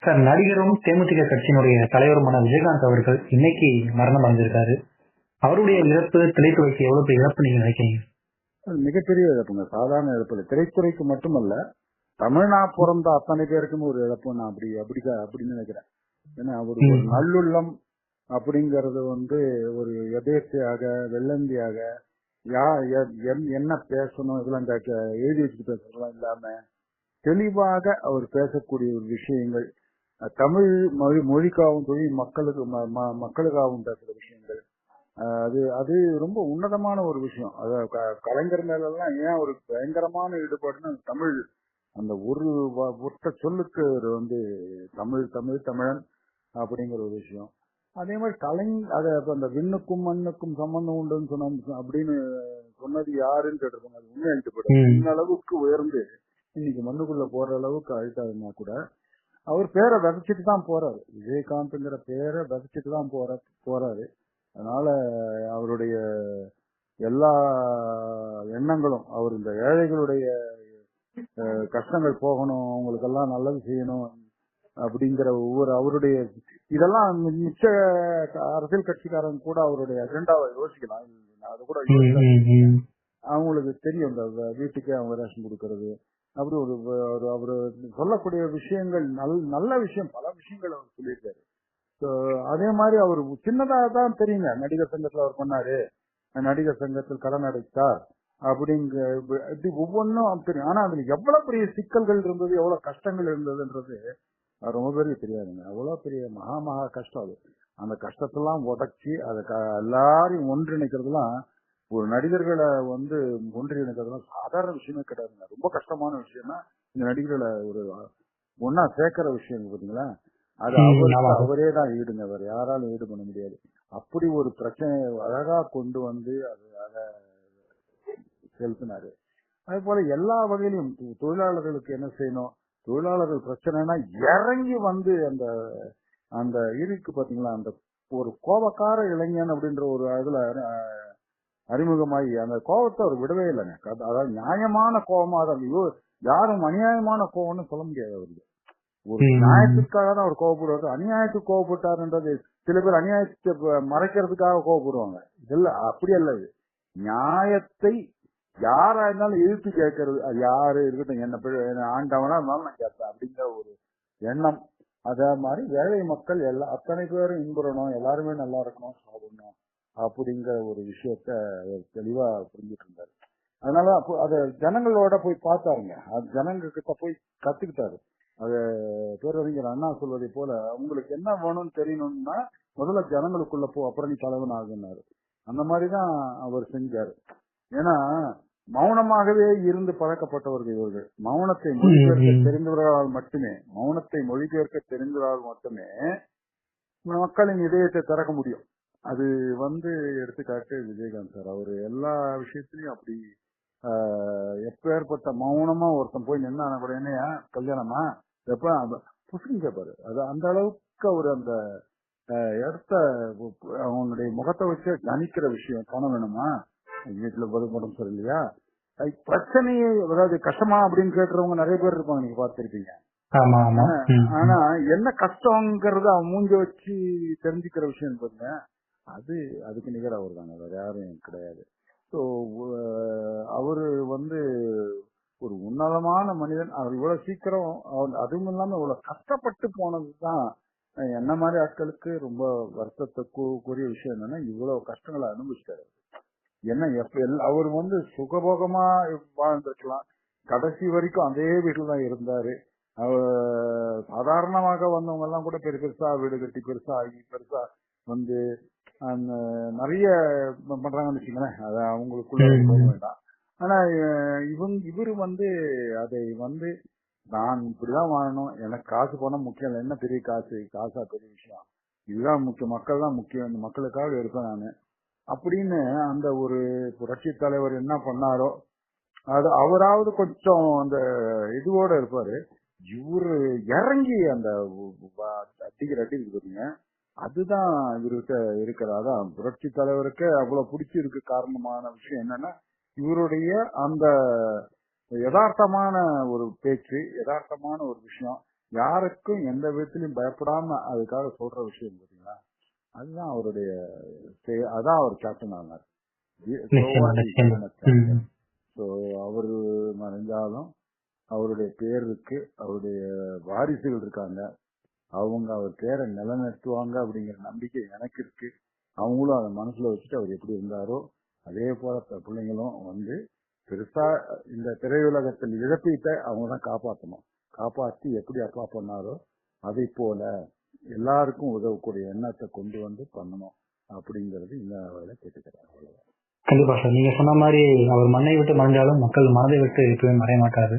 Sir, நடிகரும் தேமுதிக கட்சியினுடைய தலைவருமான விஜயகாந்த் அவர்கள் இன்னைக்கு மரணம் அடைஞ்சிருக்காரு. அவருடைய இழப்பு திரைத்துறைக்கு எவ்வளவு பெரிய இழப்பு நீங்க நினைக்கிறீங்க? அது மிகப்பெரிய இழப்புங்க. சாதாரண இழப்பு இல்லை. திரைத்துறைக்கு மட்டுமல்ல, தமிழ்நா பிறந்த அத்தனை பேருக்கும் ஒரு இழப்பு. நான் அப்படின்னு நினைக்கிறேன். ஏன்னா அவர் ஒரு நல்லுள்ளம் அப்படிங்கறது ஒரு எதேர்ச்சியாக வெள்ளந்தியாக என்ன பேசணும் இதெல்லாம் எழுதி வச்சுட்டு பேசுறதுலாம் இல்லாம தெளிவாக அவர் பேசக்கூடிய ஒரு விஷயங்கள், தமிழ் மொழிக்காகவும் தொழில் மக்களுக்காகவும் பேசுற விஷயங்கள், அது ரொம்ப உன்னதமான ஒரு விஷயம். கலைஞர் மேல எல்லாம் ஏன் ஒரு பயங்கரமான ஈடுபாடுன்னா தமிழ் அந்த ஒற்ற சொல்லுக்கு தமிழன் அப்படிங்கிற ஒரு விஷயம். அதே மாதிரி அந்த விண்ணுக்கும் மண்ணுக்கும் சம்பந்தம் உண்டுன்னு சொன்ன அப்படின்னு சொன்னது யாருன்னு கேட்டிருப்பாங்க. அது உண்மை எழுத்துப்படும். இந்த அளவுக்கு உயர்ந்து இன்னைக்கு மண்ணுக்குள்ள போற அளவுக்கு ஆயிட்டாருன்னா கூட அவர் பேரை விதைச்சிட்டு தான் போறாரு. விஜயகாந்த்ங்கிற பேரை விதைச்சிட்டு தான் போறாரு. அதனால அவருடைய எல்லா எண்ணங்களும், அவர் இந்த ஏழைகளுடைய கஷ்டங்கள் போகணும், அவங்களுக்கெல்லாம் நல்லது செய்யணும் அப்படிங்கிற அவருடைய இதெல்லாம் மிச்ச அரசியல் கட்சிக்காரங்க கூட அவருடைய அஜெண்டாவை யோசிக்கலாம். அது கூட அவங்களுக்கு தெரியும். இந்த வீட்டுக்கே அவங்க ரேஷன் கொடுக்கறது அப்படி அவரு சொல்லக்கூடிய விஷயங்கள் நல்ல விஷயம். பல விஷயங்கள் அவர் சொல்லியிருக்காரு. அதே மாதிரி அவர் சின்னதாக தான் தெரியுங்க. நடிகர் சங்கத்துல அவர் பண்ணாரு, நடிகர் சங்கத்தில் கடன் அடைத்தார் அப்படிங்க ஒவ்வொன்றும் தெரியும். ஆனா அதுல எவ்வளவு பெரிய சிக்கல்கள் இருந்தது, எவ்வளவு கஷ்டங்கள் இருந்ததுன்றது ரொம்ப பேருக்கு தெரியாதுங்க. அவ்வளவு பெரிய மகா கஷ்டம் அது. அந்த கஷ்டத்தெல்லாம் உடைச்சி அதை எல்லாரையும் ஒன்றிணைக்கிறதுலாம், ஒரு நடிகர்களை ஒன்றிணைக்கிறதுலாம் சாதாரண விஷயமே கிடையாதுங்க. ரொம்ப கஷ்டமான விஷயம்னா இந்த நடிகர்களை ஒரு ஒன்னா சேர்க்கிற விஷயம் பாத்தீங்களா, அது அவரே தான் ஈடுங்க. வேற யாராலும் ஈடு பண்ண முடியாது. அப்படி ஒரு பிரச்சனையை அழகா கொண்டு அதை செலுத்தினாரு. அதே போல எல்லா வகையிலும் தொழிலாளர்களுக்கு என்ன செய்யணும், தொழிலாளர்கள் பிரச்சனைனா இறங்கி அந்த அந்த இருக்கு பாத்தீங்களா, அந்த ஒரு கோபக்கார இளைஞன் அப்படின்ற ஒரு இதுல அறிமுகமாகி அந்த கோபத்தை அவர் விடவே இல்லைங்க. அதாவது நியாயமான கோபமா, அதாவது யாரும் அநியாயமான கோபம்னு சொல்ல முடியாது. அவருக்கு ஒரு நியாயத்துக்காக தான் அவர் கோபப்படுவாரு. அநியாயத்துக்கு கோபப்பட்டாருன்றது சில பேர் அநியாயத்தை மறைக்கிறதுக்காக கோபப்படுவாங்க. இல்ல, அப்படி அல்ல. இது நியாயத்தை யாரா இருந்தாலும் இழுத்து கேட்கறது. அது யாரு இருக்கட்டும், என்ன ஆண்டவனா இருந்தாலும் நான் கேட்பேன் அப்படிங்கிற ஒரு எண்ணம். அதே மாதிரி ஏழை மக்கள் அத்தனை பேரும் இன்புறணும், எல்லாருமே நல்லா இருக்கணும், சாப்பிடணும் அப்படிங்கிற ஒரு விஷயத்த தெளிவா புரிஞ்சுட்டு இருந்தாரு. அதனால அத ஜனங்களோட போய் பார்த்தாருங்க. அது ஜனங்க கிட்ட போய் கத்துக்கிட்டாரு. அது பேரறிஞர் அண்ணா சொல்வதை போல, உங்களுக்கு என்ன வேணும்னு தெரியணும்னா முதல்ல ஜனங்களுக்குள்ள போ, அப்புறம் நீ தலைவன் ஆகுனாரு. அந்த மாதிரிதான் அவர் செஞ்சாரு. ஏன்னா மௌனமாகவே இருந்து பழக்கப்பட்டவர்கள் இவர்கள். மௌனத்தை மொழிபெயர்க்க தெரிந்தவர்களால் மட்டுமே மக்களின் இதயத்தை திறக்க முடியும். அது எடுத்துக்காட்டு விஜயகாந்த் சார். அவரு எல்லா விஷயத்திலையும் அப்படி எப்பேற்பட்ட மௌனமா ஒருத்தன் போய் நின்னா கூட, என்னையா கல்யாணமா எப்ப புசுங்க கேட்பாரு. அது அந்த அளவுக்கு அவர் அந்த இடத்த அவனுடைய முகத்தை வச்சு கணிக்கிற விஷயம். பணம் வேணுமா, வீட்டுல படம் சரி இல்லையா, பிரச்சனையே அதாவது கஷ்டமா அப்படின்னு கேட்டுறவங்க நிறைய பேர் இருப்பாங்க, நீங்க பார்த்திருப்பீங்க. ஆனா என்ன கஷ்டங்கிறத அவன் மூஞ்ச வச்சு தெரிஞ்சுக்கிற விஷயம் பாருங்க, அதுக்கு நிகர அவர் தாங்க, வேற யாரும் கிடையாது. ஸோ அவரு ஒரு உன்னதமான மனிதன். அவர் இவ்வளவு சீக்கிரம் அதுவும் இல்லாம இவ்வளவு கஷ்டப்பட்டு போனதுதான் என்ன மாதிரி ஆட்களுக்கு ரொம்ப வருத்தத்துக்குரிய விஷயம். என்னன்னா இவ்வளவு கஷ்டங்களை அனுபவிச்சிட்டாரு. என்ன அவர் சுகபோகமா வாழ்ந்திருக்கலாம். கடைசி வரைக்கும் அதே வீட்டுல தான் இருந்தாரு. அவர் சாதாரணமாக வந்தவங்க எல்லாம் கூட பெருசா வீடு கட்டி பெருசா ஆகி பெருசா நிறைய பண்றாங்கன்னு வச்சுங்களேன். அது அவங்களுக்குள்ள போக வேண்டாம். ஆனா இவரு அதை நான் இப்படிதான் வாழணும், எனக்கு காசு பணம் முக்கியம் இல்லை, என்ன பெரிய காசா பெரிய விஷயம், இதுதான் முக்கியம், மக்கள் தான் முக்கியம், இந்த மக்களுக்காக இருப்பேன் நானு அப்படின்னு அந்த ஒரு புரட்சி தலைவர் என்ன பண்ணாரோ அது அவராவது கொஞ்சம் அந்த இதுவோட இருப்பாரு. இவரு இறங்கி அந்த அடிக்கிற பாத்தீங்க, அதுதான் இவர்கிட்ட இருக்கிற. அதான் புரட்சி தலைவருக்கு அவ்வளவு பிடிச்சிருக்கு. காரணமான விஷயம் என்னன்னா இவருடைய அந்த யதார்த்தமான ஒரு பேச்சு, யதார்த்தமான ஒரு விஷயம். யாருக்கும் எந்த விதத்திலையும் பயப்படாம அதுக்காக சொல்ற விஷயம் பாத்தீங்களா, அதுதான் அவருடைய அதான் அவர் கேப்டன் ஆனார். ஸோ அவரு மறைஞ்சாலும் அவருடைய பேர் இருக்கு, அவருடைய வாரிசுகள் இருக்காங்க, அவங்க அவர் பேரை நிலைநிறுத்துவாங்க அப்படிங்கிற நம்பிக்கை எனக்கு இருக்கு. அவங்களும் அதை மனசுல வச்சுட்டு அவர் எப்படி இருந்தாரோ அதே போல பிள்ளைங்களும் வந்து பெருசா இந்த திரையுலகத்தில் இழப்பீட்டை அவங்க தான் காப்பாற்றணும். காப்பாற்றி எப்படி அப்பா பண்ணாரோ அதை போல எல்லாருக்கும் உதவக்கூடிய எண்ணத்தை கொண்டு வந்து பண்ணணும் அப்படிங்கிறது இந்த வேலை கேட்டுக்கிறேன். அவ்வளவுதான். கண்டிப்பா சார், நீங்க சொன்ன மாதிரி அவர் மண்ணை விட்டு மறைஞ்சாலும் மக்கள் மனதை விட்டு எப்பவுமே மறைய மாட்டாரு.